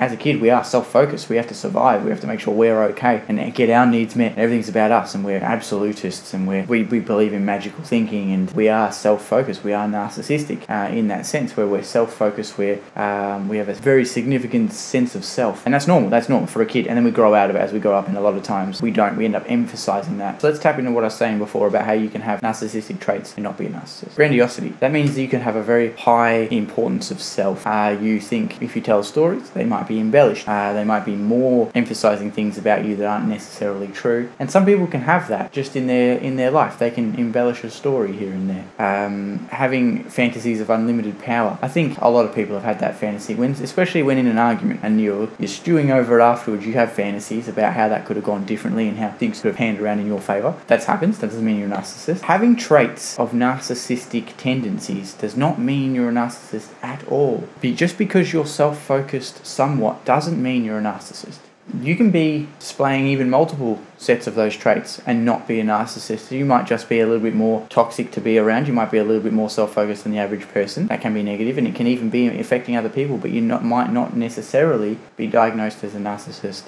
as a kid, we are self-focused. We have to survive. We have to make sure we're okay and get our needs met. Everything's about us, and we're absolutists, and we believe in magical thinking, and we are self-focused. We are narcissistic in that sense, where we're self-focused. We have a very significant sense of self, and that's normal. That's normal for a kid, and then we grow out of it as we grow up, and a lot of times we don't. We end up emphasizing that. So let's tap into what I was saying before about how you can have narcissistic traits and not be a narcissist. Grandiosity. That means that you can have a very high importance of self. You think if you tell stories, they might be embellished. They might be more emphasizing things about you that aren't necessarily true. And some people can have that just in their life. They can embellish a story here and there. Having fantasies of unlimited power. I think a lot of people have had that fantasy, especially when in an argument and you're stewing over it afterwards. You have fantasies about how that could have gone differently and how things could have panned around in your favor. That happens. That doesn't mean you're a narcissist. Having traits of narcissistic tendencies does not mean you're a narcissist at all. Just because you're self-focused somewhat doesn't mean you're a narcissist. You can be displaying even multiple sets of those traits and not be a narcissist. You might just be a little bit more toxic to be around. You might be a little bit more self-focused than the average person. That can be negative, and it can even be affecting other people, but you might not necessarily be diagnosed as a narcissist.